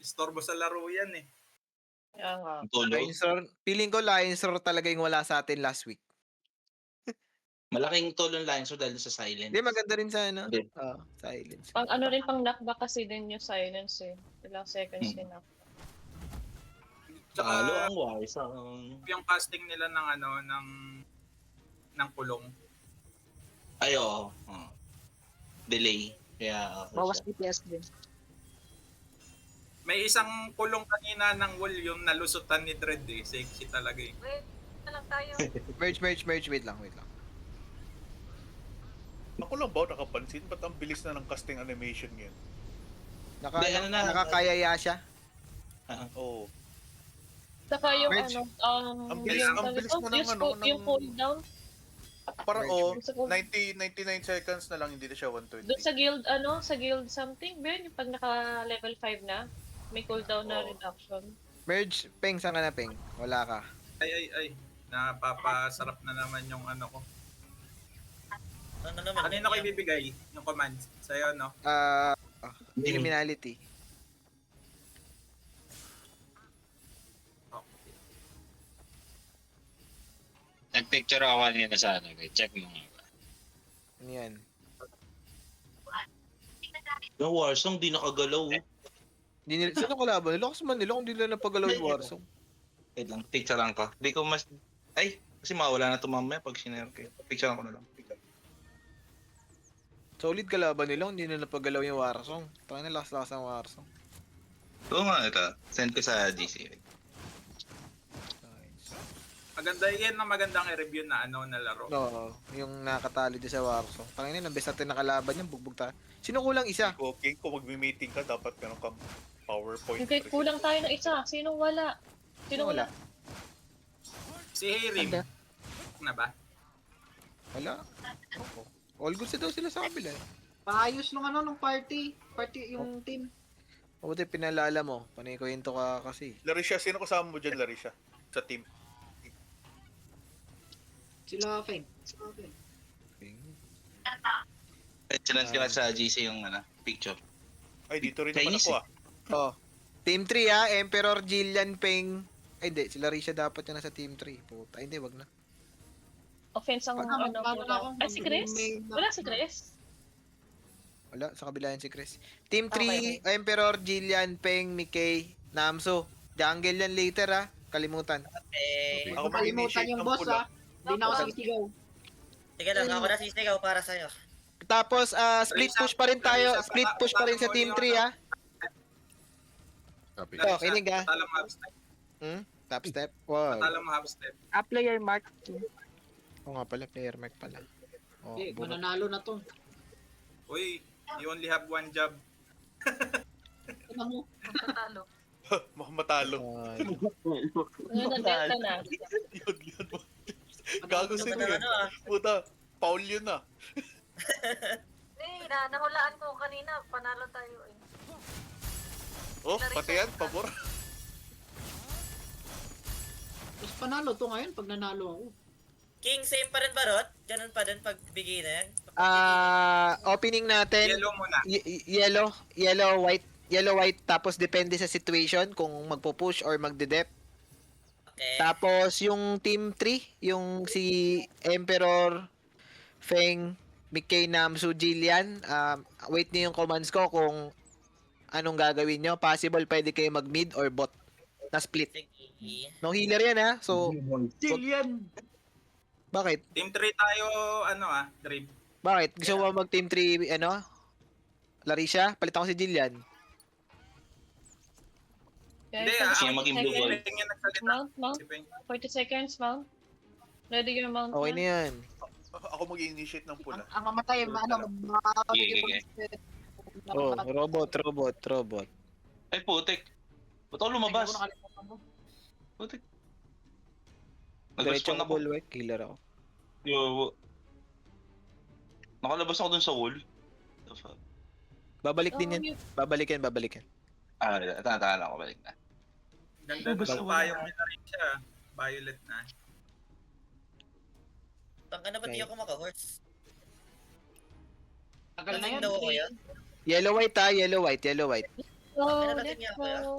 Istorbo sa laro yan eh. Kaya nga. Tulog. Lions Roar, feeling ko Lions Roar talaga yung wala sa atin last week. Malaking tulong lang so dahil sa silence. Hindi, maganda rin sa ano. Hindi. Silence. Pang ano rin, pang knockback kasi din yung silence eh. Ilang seconds din ako. Tsaka Halo ang wise. yung casting nila ng ano, ng kulong. Ay, oo. Delay. Kaya, Bawas DPS din. May isang kulong kanina ng wall yung nalusutan ni Dread eh. Sexy talaga eh. Wait, na lang tayo. Merge. Wait lang. Ako lang ba nakapansin? Ba't ang bilis na ng casting animation ngayon? Hindi, ano na. Nakakayaya siya. Oo. Saka yung Merge. Ang bilis na ng ano, yung cooldown. Parang Merge. 99 seconds na lang, hindi na siya 120. Doon sa guild something, Ben, yung pag naka level 5 na, may cooldown na reduction. Merge, Peng, saan ka na, Peng? Wala ka. Ay. Napapasarap na naman yung ano ko. Ano naman? Kanina ko ibibigay yung command sa'yo, no? Criminality. Okay. Nagpicture ako kanina sa ano. Check mo nga. Ano yan? Yung Warsong di nakagalaw. Sino kalaban? Nilakas man nila kung di nila napagalaw yung Warzone. Wait lang, picture lang ko. Di ko mas... Ay, kasi mawala na ito mamaya pag sinare ko. Picture lang ko na lang. Solid kalaban nila kung di nila napagalaw yung Warzone. Tangin na lakas-lakas ang Warzone. Oo nga, ito. Send ko sa GC. Maganda yan ang magandang i-review na ano na laro. No, yung nakatali din sa Warzone. Tangin na, nabes natin nakalaban yan, bugbog tayo. Sino kulang isa? King, kung magmi-meeting ka, dapat meron kang PowerPoint. Okay, kulang tayo ng isa. Sinong wala? Sinong wala? Si Hirim. Na ba? Wala. All good daw sila sa kabila eh. Paayos nung ano, nung party yung team. Mabuti pinalala mo, panay kwento ka kasi. Larisha, sino kasama mo dyan, Larisha? Sa team. Sila Feng. Sinend ko na sa GC yung picture. Ay, dito rin naman Chinese ako Oh. Team 3 Emperor, Jillian, Peng. Ay hindi, sila Risha dapat yan nasa Team 3. Puta, hindi, wag na. Offense ang Magkano na ako? Ay, si Chris? Wala si Chris? Wala, sa kabila yan si Chris. Team 3, Okay. Emperor, Jillian, Peng, Mikay, Namso. Jungle yan later kalimutan. Eh, Ako Kalimutan mag-initiate yung ng boss pula. Hindi na ako sisigaw. sige lang, ako na sisigaw para sa'yo. Tapos, split push pa rin tayo. Split push pa rin sa Team 3 Copy. Oh, kinig Patala mo half step. Top step. Wow. Patala mo half step. Player mark. Oo nga pala, player mark pala. Oh, Okay, bunot. mananalo na to. Uy, you only have one job. Ano mo? Tatalo. Matalo. Ay. Ngayon, delta na. Yun. Gago Ano sila ba yun. ano ah? Puta, Paul yun ah. Nahulaan ko kanina. Panalo tayo eh. Oh, pati yan, pabor. Mas panalo to ngayon pag nanalo ako. King, same pa rin ba, Rod? Ganun pa din pag bigay na yan? Opening natin. Yellow muna. Yellow, white, tapos depende sa situation kung magpo-push or magde-dep. Okay. Tapos yung team 3, yung si Emperor, Feng, Mikay, Namsu, Jillian, wait niyo yung commands ko kung anong gagawin nyo. Possible pwede kayo mag-mid or bot na split. Sige. No healer yan so Jillian! bakit? Team 3 tayo, Drip. Bakit? Gusto mo mag team 3, Larisha? Palitan ko si Jillian. Hindi, Sino maging blue wall? Peng yung nagsalita. Mount. Si Peng. 40 seconds, mount. Ready your mount. Okay na yan. Ako mag-initiate ng pula. Ang mamatay, Oh, robot. Ay, putik. Ba't ako lumabas? Putik. Diretso Nag-respawn ako ako. bulwark, killer ako. Yo. Nakalabas ako dun sa wall. The fuck? Babalik din yan. Babalikan. Tanda ako, balik na. Ganda Basta ng wala. payong nila rin siya. Violet na. Tangka na ba't di Okay. ako maka-horse? Tagal na yan. Daw ako yan. Yellow white. go, Pinarating let's niya ako, ah. go.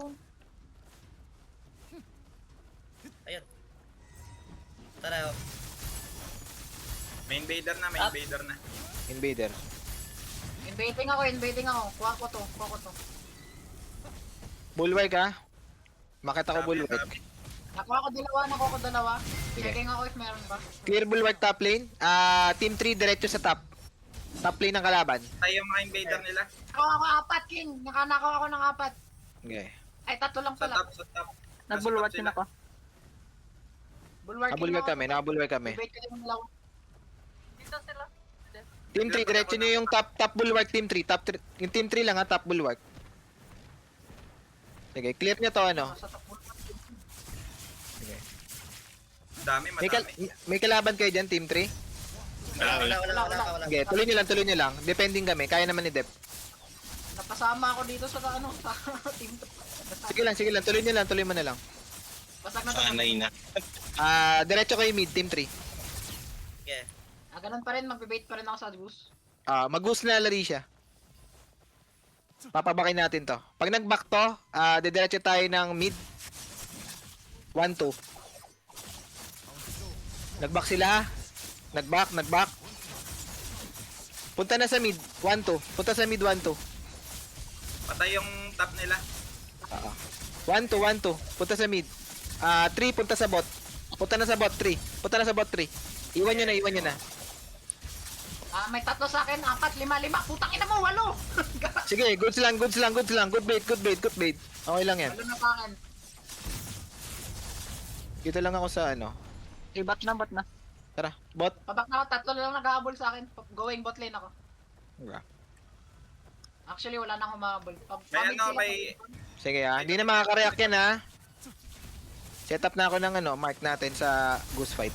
Ayun. Tara, oh. May invader na, may Up. invader na. Invader. Invading ako. Kuha ko to. Bulwark ha. Makita ko Sabi, bulwark. sabi. Nakuha ko dalawa. Sige. Checking ako if meron ba. Clear bulwark top lane. Team 3 diretso sa top. Top lane ng kalaban. Tayo yung mga invader nila. Nakuha ako 4, King. Nakanakaw ako ng 4. Okay. Ay, 3 lang Sa pala. top, sa top. Nagbulwat Nasa top din sila. ako. Bulwark Nakabulwark kami, nakabulwark kami. Invade kayo ng dalawa. Dito sila. Team 3 diretso nyo yung top bulwark team 3. Yung team 3 lang ha, top bulwark. Sige, clear nyo to ano. Sa top bulwark. Sige. Dami, May, madami. may kalaban kayo dyan, team 3? Wala. Sige, tuloy nyo lang. Depending kami, kaya naman ni Dep. Napasama ako dito sa sa team. Sige lang, tuloy mo na lang. Basag na to. Sanay na. Diretso kayo mid, team 3. Yeah. Ganun pa rin, magbe-bait pa rin ako sa goose. Mag-goose na lari siya. Papabakin natin to. Pag nag-back to, didiretso tayo ng mid. 1-2. Nag-back sila ha. Nag-back. Punta na sa mid. 1-2. Punta sa mid 1-2. Patay yung top nila. 1-2. Punta sa mid. 3, punta sa bot. Punta na sa bot 3. Iwan nyo na. May 3 sa akin, 4, 5. Putang ina mo, 8. Sige, goods lang. Good bait. Okay lang yan. Walo na pa akin. Dito lang ako sa ano. Bat na. Tara, bot. Pabak na ako, 3 lang nag-aabol sa akin. Going bot lane ako. Actually, wala na akong mahabol. May ano, may... Sige hindi na makaka-react yan ha. Set up na ako ng ano, mark natin sa Goose Fight.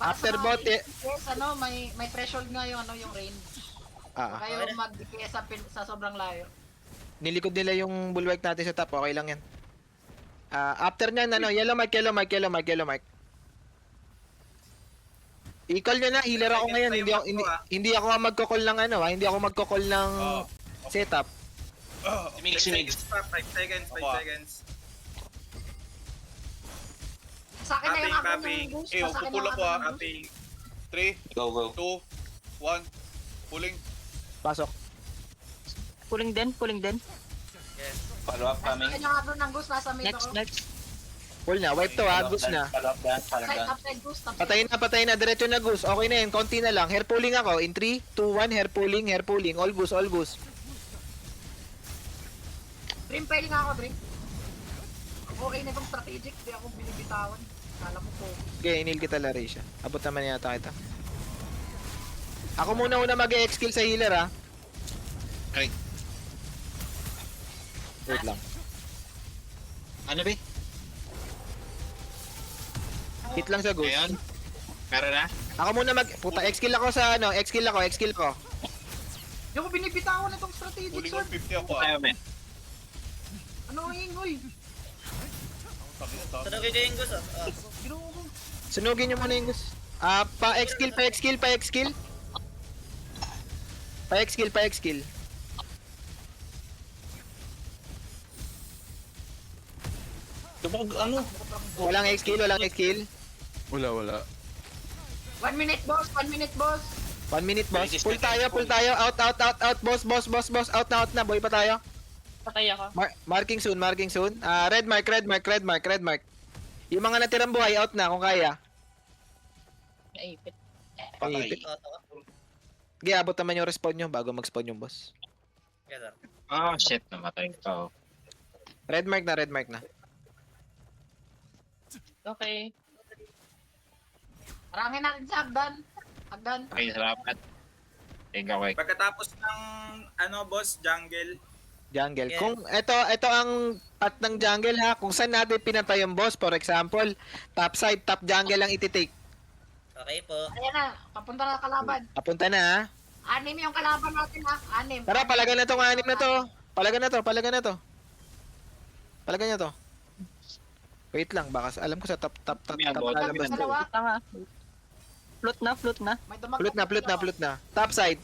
After bot, yes, may threshold nga yung yung range. Kayo mag-DPS sa sobrang layo. Nilikod nila yung bulwark natin sa top, okay lang yan. After nyan, yellow mark. I-call nyo na, healer ako ngayon. Hindi ako magko-call ng hindi ako magko-call ng setup. Mix. 5 seconds. Sa akin na yung ako Copy. ng goose. Eh, Sa akin pupula yung ko, ako ah. ng goose. Copy. 3, Go. 2, 1. Pulling. Pasok. Pulling din. Follow up Sa akin yung ako ng goose. Nasa mid ako. Next. Full na, wipe to ha, Goose na. Follow up dyan. Upside goose. Patay na, diretso na Goose. Okay na yun, konti na lang. Hair pulling ako. In 3, 2, 1, hair pulling. All Goose. Dream fail nga ako, Dream. Okay na itong strategic. Di ako binibitawan. Kala mo po. Okay, inil kita lari siya. Abot naman yata kita. Ako muna mag-e-skill sa healer ha. Okay. Wait lang. Ano ba? Hit lang sa Goose. Ngayon? Meron na? Ako muna puta, X-kill ako sa X-kill ko. Di ako binibitawan itong strategic Pulling sword. 150 ako. men. Ano ang ingoy? Sunugin ko yung gusto. Ginoo ko. Sunugin nyo muna yung Goose. Pa-X-kill. Tubog, ano? Walang X-kill. Wala. 1 minute, boss. 1 minute, boss. 1 minute, boss. Pull tayo. Out. Boss. Out na. Boy pa tayo. Patay ako. Marking soon. Red mark. Yung mga natirang buhay, out na kung kaya. Naipit. Patay. Sige, abot naman yung respawn nyo bago mag-spawn yung boss. Shit. Namatay ka. Red mark na. Okay. Arangin natin sa Hagdan. Okay, salamat. Okay. Pagkatapos ng boss, jungle. Jungle. Yeah. Kung ito ang path ng jungle ha, kung saan natin pinatay yung boss, for example, top side, top jungle lang iti-take. Okay po. Ayan na, papunta na kalaban. Papunta na ha. 6 yung kalaban natin ha. 6. Tara, palagan na tong anim na to. Palagan na to. Wait lang, baka alam ko sa top Yan, bot. lalabas to. Dalawa. Tanga. Float na. May damag. Flute na. Top side.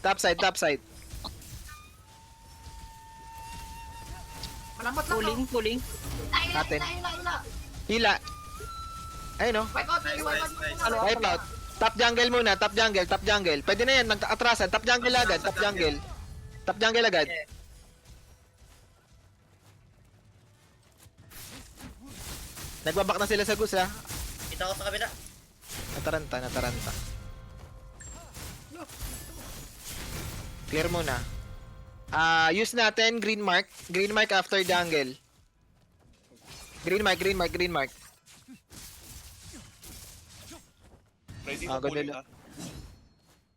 Malambot lang to. Pulling. Natin. Hila. Hila. Ayun, no? Wipe out, Nice, wipe nice, out. nice. Ano? Wipe out. Top jungle muna, top jungle. Pwede na yan, nag-atrasan. Top jungle agad. Nagbabak na sila sa Gus, ha? Kita ko sa kabila. Nataranta. Clear muna. Use natin green mark. Green mark after jungle. Green mark. Ready Ah, na pulling ganun. ha.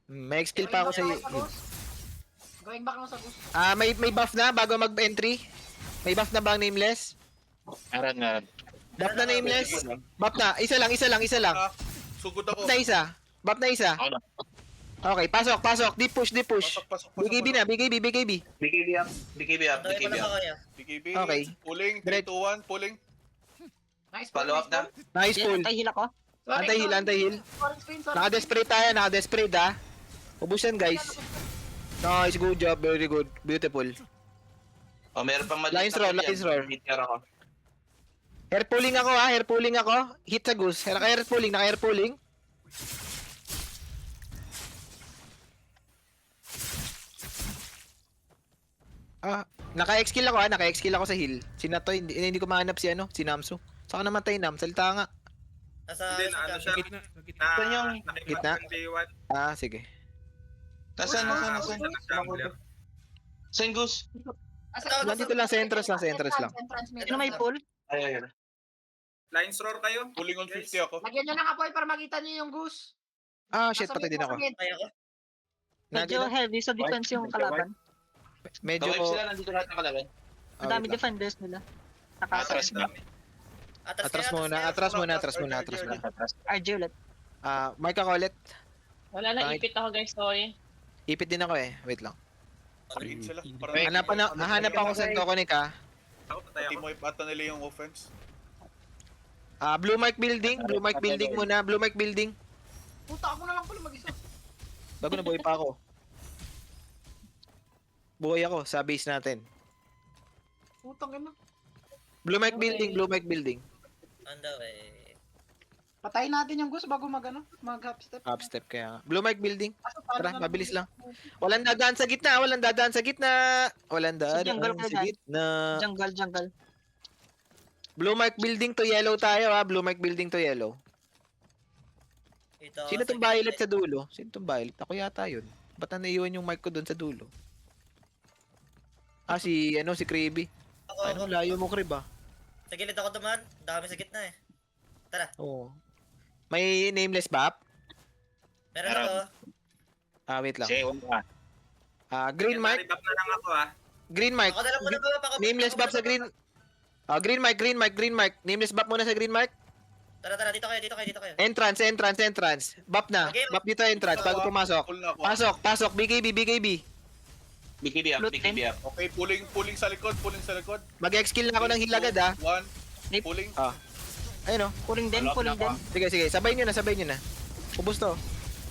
May skill pa ako sa Going back lang sa Gus. may buff na bago mag-entry. May buff na bang nameless? Meron. Buff na nameless. Buff na. Isa lang. Ah, sugod ako. Buff na isa. Okay, pasok. Deep push. Pasok. BKB na, BKB. BKB up. Andoy pa lang ako ya. BKB. Okay. Pulling. 3, 2, 1. Pulling. Nice Follow up na. Nice pull. Antay-heal ako. Anti-heal. Naka-desperate tayo, ha. Ubusan, guys. Nice, good job. Very good. Beautiful. Oh, meron pang mali. Lines roar. Meteor ako. Hair pulling ako. Hit sa Goose. Naka-hair pulling. Naka-X-kill ako sa heal. Si Natoy, hindi ko mahanap si Namsu. Saka namatay Nam, salita nga. Nasa Hindi na ano siya. Saan yung gitna? Nakipag day 1. Sige. Nasaan? Saan Gus? Nandito lang, sa entrance lang. Sino may pull? Ay. Lines roar kayo. Pulling on Yes. 50 ako. Lagyan nyo ng apoy para makita nyo yung Gus. Shit, patay din ako. Kaya ko. Medyo heavy sa defense yung kalaban. Medyo, Kawipe sila, nandito lahat nakalaban. Ang dami defenders nila. Atras na. atras muna. RJ ulit. Mark ako ulit. Wala na, Bakit? ipit ako guys, sorry. Ipit din ako eh. Wait lang. Pulling sila. Para Hahanap ako sa Tokonik ha. Ako patay team ako. wipe ata nila yung offense. Blue Mark Building muna. Blue Mark Building. Puta, ako na lang pala mag-isa. Bago na buhay pa ako. Buhay ako sa base natin. Putang ina. Blue Mark Building. Ando eh. Patayin natin yung Gus bago mag-half step. Half step kaya nga. Blue Mark Building. Kaso paano Tara, na mabilis lang. mabilis? Walang dadaan sa gitna. jungle ka dyan. Jungle. Blue Mark Building to yellow tayo ha. Ito. Sino tong violet sa dulo? Ako yata yun. Ba't na naiwan yung mark ko doon sa dulo? Si Kribby. Ako. Layo mo, Krib ah. Sa gilid ako duman. Dami sa gitna eh. Tara. Oo. May nameless bap? Meron ako. Wait lang. Sige, una. Green mark. Secondary buff na lang ako Green mark. Ako na lang muna ba? Nameless bap sa green. Green mark. Nameless bap muna sa green mark. Tara, dito kayo. Entrance. Bap na. Okay. Bap dito entrance bago pumasok. Pull na ako. Pasok. BKB. BKB up. Okay, pulling sa likod. Mag-X-kill na ako ng heal agad ha. 1. Pulling. Ayun oh. Pulling din. Sige. Sabay nyo na. Ubus to.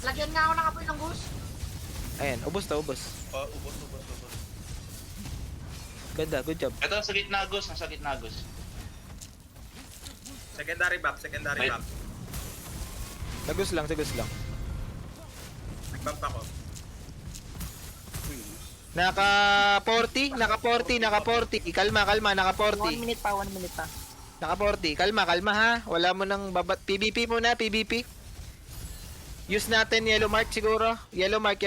Lagyan nga ako ng apoy ng Gus. Ayan, ubus to. Ubos. Ganda, good job. Ito, nasa gitna Gus. Secondary buff. Wait. Sagus lang. Nag-buff ako. Naka 40. Kalma, naka 1 40. minute pa. Naka 40. Kalma ha. Wala mo nang babat. PVP muna. Use natin yellow mark siguro. Yellow mark.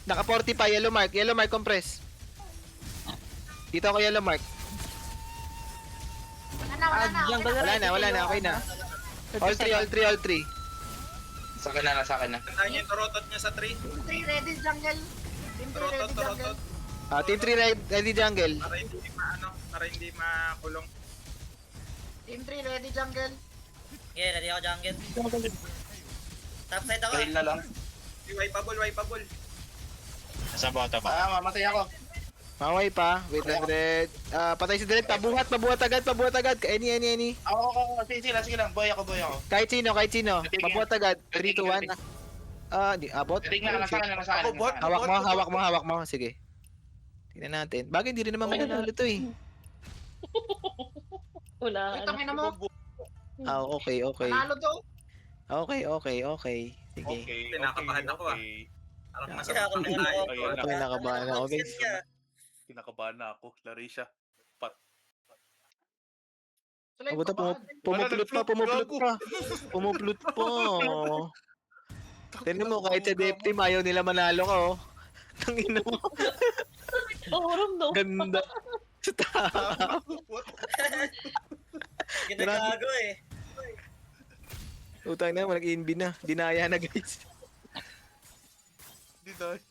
Naka 40 pa. Yellow mark compress. Dito ako yellow mark. Jungle Wala na. Okay na. All three. Sa akin na. Tandaan niyo yung turotot niya sa 3. Team 3 ready jungle. Turotot. Team 3 ready jungle. Para hindi makulong. Team 3 ready jungle. Yeah, ready ako jungle. Top side ako. Dahil na lang. Wipeable. Mamatay ako. Maway pa. Wait lang, Dread. Patay si Dread. Pabuhat agad. Any. Oo, sige lang. Boy ako. Kahit sino. Titigil. Pabuhat agad. 3, 2, 1. Titigil. Di abot. Titig na, nasa akin. Ako, bot. Hawak mo. Sige. Tingnan natin. Bagay, hindi rin naman mananalo to eh. Wala. Ito, tangina mo. Okay. Panalo to. Okay. Sige. Okay, Kinakabahan ako, Parang masarap Ako na na tayo. Ayun Ito yung nakabahan ako, guys. Kinakabahan na ako. Larisha. Sila yung Abuta, kabahan. pumuplot pa. Tignan mo, kahit sa death team, ayaw nila manalo ka, oh. Tangina mo, Oram, no? ganda. Sa tao. Ginagago eh. Utang na, nag-inbi na. Dinaya na, guys. Di dahil.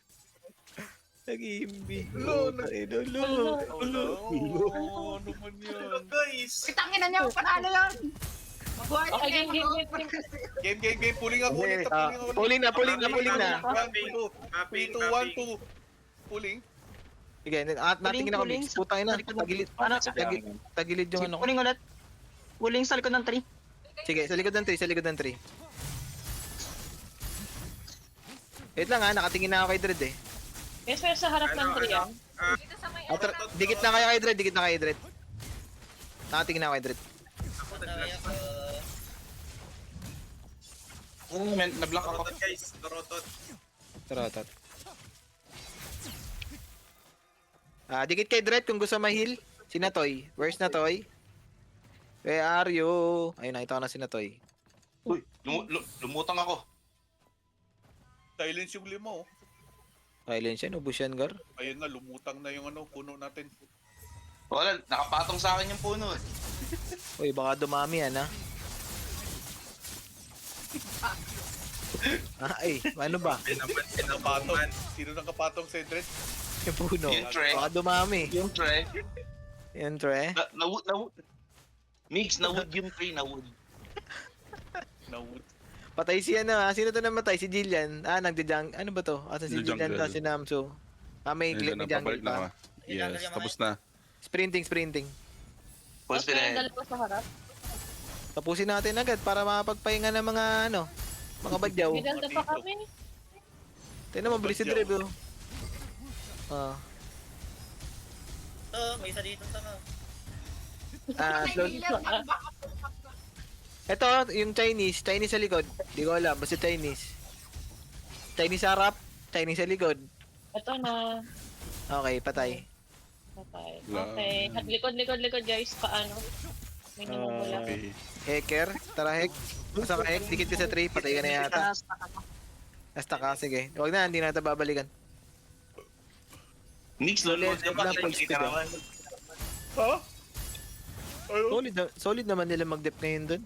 Nag-inbi. Lo, Lo. Oo, ano man yan. Guys! Itangin na niya, panalo yan! Mabuhay Okay, si game. Game. Pulling ako ulit. Pulling na. Mapping. 3, 2, 1, 2. Pulling. Sige, natingin ako, Pulling. mix. Putang ina, tagilid. Ano? Tagilid yung ano ko. Puling ulit. Puling sa likod ng 3. Sige, sa likod ng 3. Wait lang nakatingin na ako kay Dread eh. Yes, pero sa harap ng 3 yan. Dito sa may Dikit na kayo kay Dread. Nakatingin na ako kay Dread. Ako nag-last pa. Na-block ako. Torotot guys, torotot. Tarotot. Dikit kay Dread kung gusto ma-heal. Si Natoy. Where's Natoy? Where are you? Ayun, nakita ko na si Natoy. Uy, lumutang ako. Silence yung 5, oh. Silence yan, ubus yan, Gar. Ayun na, lumutang na yung puno natin. Wala, nakapatong sa akin yung puno eh. Uy, baka dumami yan, ha? Ay, ano ba? Nakapatong. Sino nakapatong sa Dread? Yung puno. Yung Tre. Baka dumami. Yung Tre. Yan, Tre. Na-wood. Mix, na-wood yung Tre, na-wood. Na-wood. Patay si ano, ha? Sino to namatay? Si Jillian. Nagdi-junk. Ano ba to? Asa si Jillian Nagdi-jungle. to, si Namso. May Ayun jungle na, pabalik na pa. ako. Yes, tapos na. Sprinting. Full Tapos yung speed. dalawa sa harap. Tapusin natin agad para makapagpahinga ng mga mga badyaw. May ganda pa kami. Tingnan mo, bilis si Dread, oh. May isa dito sa Slow. Ito, yung Chinese sa likod. Di ko alam, basta Chinese sa harap, Chinese sa likod. Ito na. Okay, patay. Patay. Lang. Okay. Likod, guys. Paano? May namumula. Okay. Hacker, tara hack. Basta ka hack, dikit ka sa 3, patay ka na yata. Basta ka, sige. Huwag na, hindi na natin babalikan. Mix, lulod ka ba? Full speed, oh. Ha? Ayun. Solid naman nila mag-dep ngayon dun.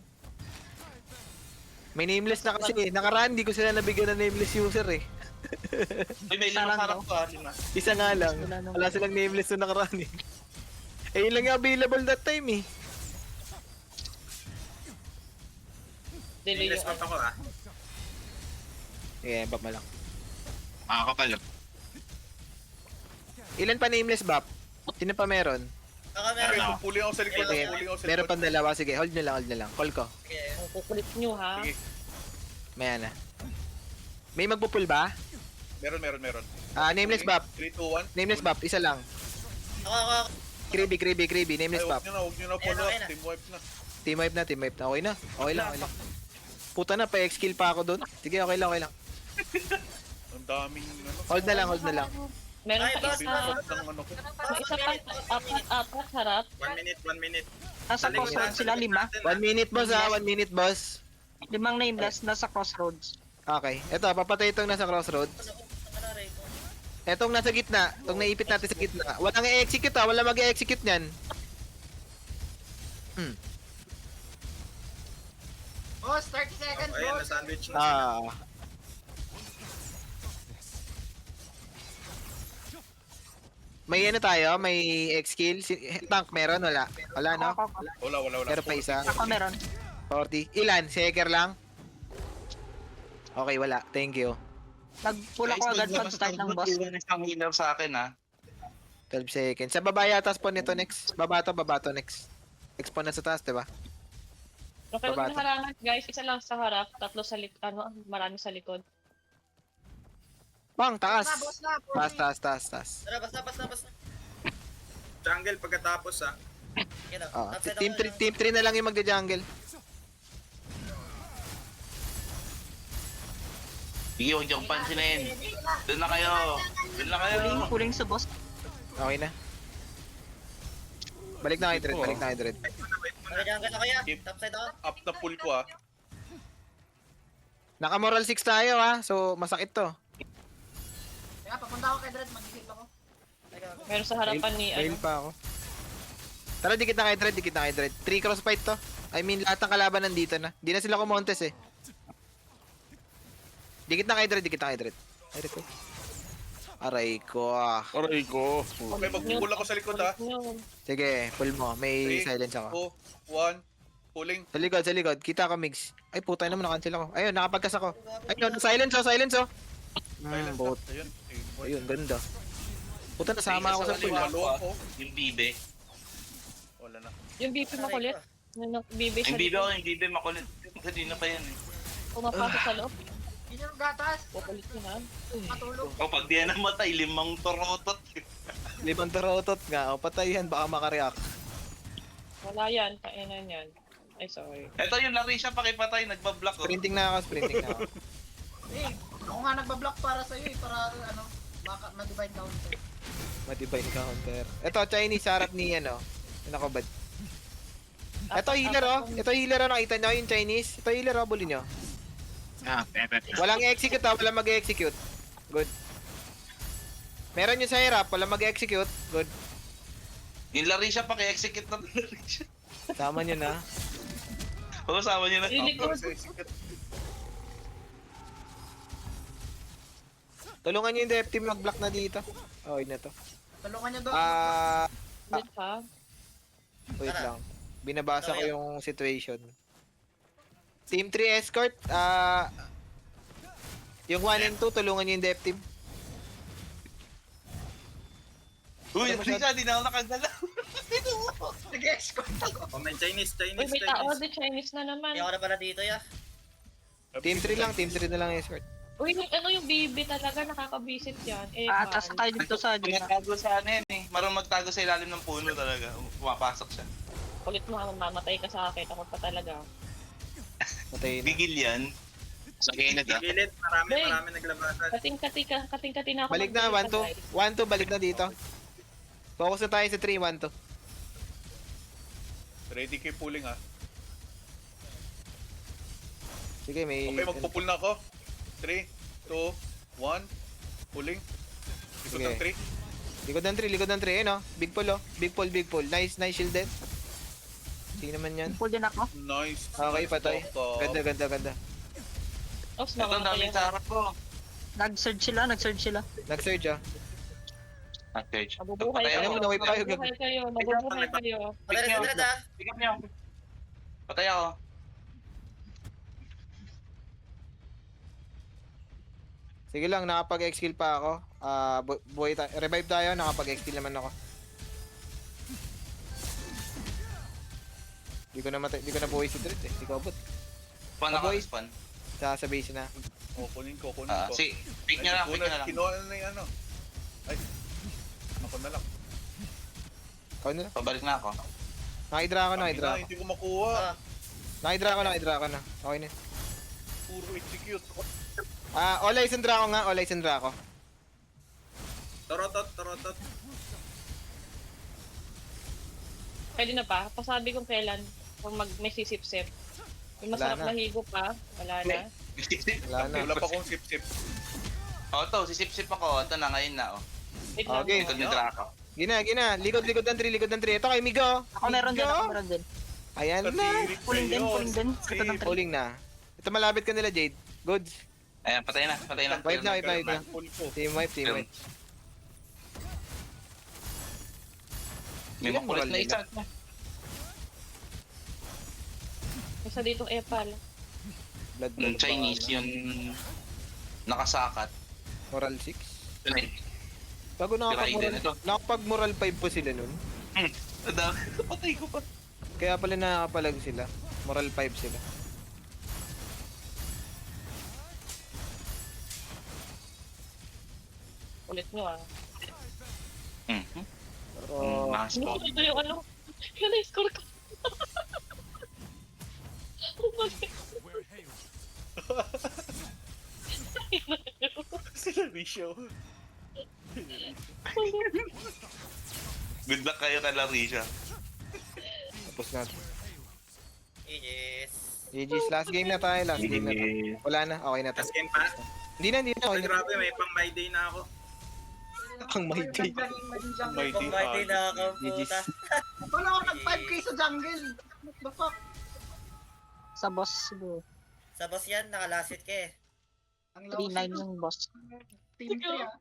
May nameless na kasi eh. Nakaraan, di ko sila nabigyan ng nameless user eh. Uy, may Isa lima lang sa harap daw. ko, 5. Isa nga lang. Wala nang- Wala silang nameless na nakaraan eh. Yun lang yung available that time eh. Delay Nilis yung map ako Sige, bap mo lang. Makakapal. Ilan pa nameless bap? Sino pa meron? Baka Okay, meron. kung pulling ako sa likod. Sige, Pulling ako sa meron likod. pang dalawa. Sige, hold nyo lang. Call ko. Sige. Ang kukulit nyo, ha? Sige. Maya na. May magpupul ba? Meron. Nameless bap. 3, 2, 1. Nameless bap, isa lang. Ako. Creepy. Nameless bap. Huwag nyo na follow Ayun up. na. Team wipe na. Team wipe na. Okay na. Okay lang. Puta na, pa-X kill pa ako doon. Sige, okay lang. Ang daming Hold na lang. Meron Ay, pa boss, isa. Pinapot ng May isa pa, apat harap. 1 minute. Nasa crossroads sila, 5. 1 minute boss 1 minute boss. 5 nameless nasa crossroads. Okay, eto papatay itong nasa crossroads. Etong nasa gitna, itong naipit natin sa gitna. Walang i-execute wala mag-i-execute niyan. Boss, 30 seconds, Ayan, boss. na-sandwich na sila. May ano tayo, may X-kill. Tank meron, wala. Wala no? Wala. Pero pa isa. Ako meron. 40. Ilan? Seeker lang? Okay, wala. Thank you. Nag-pull ako agad pag start ng boss. Isang healer sa akin ha. 12 seconds. Sa baba yata spawn nito next. Baba to next. Expo na sa taas, diba? Okay, Baba huwag na harangan, guys. Isa lang sa harap, tatlo sa marami sa likod. Bang, taas. Boss na, Taas. Tara, basta. Jungle pagkatapos ah. Yan o. Ah, Upside team ako 3 na lang yung magja-jungle. Sige, huwag niyong pansinin. Doon na kayo. Huling sa boss. Okay na. Balik na kay Dread. Nag-jungle ako ya. Topside ako. Up na pull ko ah. Naka moral 6 tayo ha. So masakit to. Kaya papunta ako kay Dread, mag-heal ako. Meron sa harapan ni, Fail pa ako. Tara, dikit na kay Dread. 3 cross fight to. I mean, lahat ng kalaban nandito na. Di na sila kumontes eh. Dikit na kay Dread. Aray ko ah. Aray ko. Okay, mag-pull ako sa likod ah. Sige, pull mo. May 3, silence ako. 2, 1. Pulling. Sa likod. Kita ko, Migs. Ay, puta naman, na-cancel ako. Ayun, nakapagkas ako. Ayun, silence oh. Bot. Ayun, ganda. Puta, nasama ako sa pull. Walo ako. Yung bibe. Wala na. Yung BP makulit. Yung BP sa Yung bibe makulit. Kanina pa yan eh. Pumapasok sa loob. Yun yung gatas, Pukulit yun ha. matulog. O pag di yan namatay, 5 torotot. Libang tarotot nga. O, patay yan. Baka makareact. Wala yan. Kainan yan. Ay, sorry. Ito yung Larisha pakipatay, nagbablock ko. Sprinting na ako. Eh, ako nga nagbablock para sa'yo eh, para ano, baka ma-divine counter. Ma-divine counter. Ito, Chinese harap ni ano. Ano ko ba? Ito healer oh. Nakita nyo yung Chinese. Ito healer oh. Bully nyo. Walang execute ah. Walang mag-execute. Good. Meron yung sa hirap. Walang mag-execute. Good. Yung Larisha paki-execute na Larisha. Tama nyo na. Oo, sama nyo na. Lilikod. Tulungan nyo yung dev team mag-block na dito. Okay na to. Tulungan niyo doon. Ulit ha. Wait lang. Binabasa ko yung situation. Team 3 escort. Yung 1 and 2, tulungan nyo yung dev team. Uy, Larisha, di na ako nakagalaw. Nag-escort ako. Oh, may Chinese. Uy, may tao. The Chinese na naman. Hindi ako na pala dito ya. Team 3 na lang escort. Uy, yung BB talaga nakakabisit yan. Atas tayo dito sa gitna. Magtago sa ano yan eh. Marang magtago sa ilalim ng puno talaga. Pumapasok siya. Kulit mo, mamatay ka sa akin. Ako pa talaga. Patay na. Bigil yan. Sa gilid ah. Gilid, marami naglabasan. Kating-kati na ako. Balik na, 1-2. 1-2, balik na dito. Focus na tayo sa 3, 1-2. Ready kay pulling ah. Sige, may... Okay, magpupull na ako. 3, 2, 1. Pulling. Likod ng 3. Likod ng 3, no? Big pull, oh. Big pull. Nice shielded. Sino naman yan? Pull din ako. Nice. Okay, nice patay. top. Ganda. Ops, Ito, ang mamatay daming sa harap ko. Nag-surge sila. Nag-surge, ah. Okay. Mabubuhay Patay kayo. ako. Mabubuhay kayo. Patay na si Dread ah. Pick up niyo. Patay ako. Sige lang, nakapag-exkill pa ako. Revive tayo, nakapag-exkill naman ako. Di ko na buhay si Dread eh. Di ko abot. Spawn ako, Boys. spawn. Sa base na. Oh, kunin ko. Si, pick niya lang. Kinuha na yung ano. Ay. Ako na lang. Ikaw na lang. Pabalik na ako. Nakidra ako. Hindi ko makuha. Nakidra ako na. Okay na. Puro execute. All eyes and Draco nga. Torotot. Pwede na pa. Pasabi kung kailan. Kung may sisip-sip. Yung masarap Wala na. na higo pa. Wala na. Wala na. Wala pa akong sip-sip. O, to, sisip-sip ako. Ito na, ngayon na, oh. Wait lang. Okay. Likod ni Draco. Gina. Likod ng 3. Ito kay Migo. Ako meron din. Ayan na. Pulling din. Ito ng 3. Pulling na. Ito malapit ka nila, Jade. Goods. Ayan, patay na. Wipe na. Pull ko. Team wipe. May Ilan makulit moral na nila? isa. Isa ditong epal. Blood. Yung Chinese, yung nakasakat. Moral 6. Yun eh. Bago Raiden ito. nakapag-moral 5 po sila nun. Ada, patay ko pa. Kaya pala nakakapalag sila. Moral 5 sila. Ulit nyo ah. Mhm. Pero, Mas po. Ito yung ano. Yun na score ko. Oh my God. Sila Risho. Good luck kayo kay Larisha. tapos na. Yes. GG's, last game na tayo. Last game na tayo. Wala na, okay na tayo. Last game pa? Hindi na, Ay, okay na. grabe, may pang my day na ako. Ang may day. May Kung mighty na ako, GG's. puta. Wala ako nag-5k sa jungle. What the fuck? Sa boss siguro. Sa boss yan, nakalasit ka eh. Ang low 3-9 yung boss. Team 3 ah.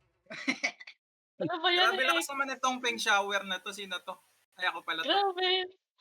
Ano ba yan Grabe eh? lakas naman itong peng shower na to. Sino to? Ay, ako pala to. Grabe.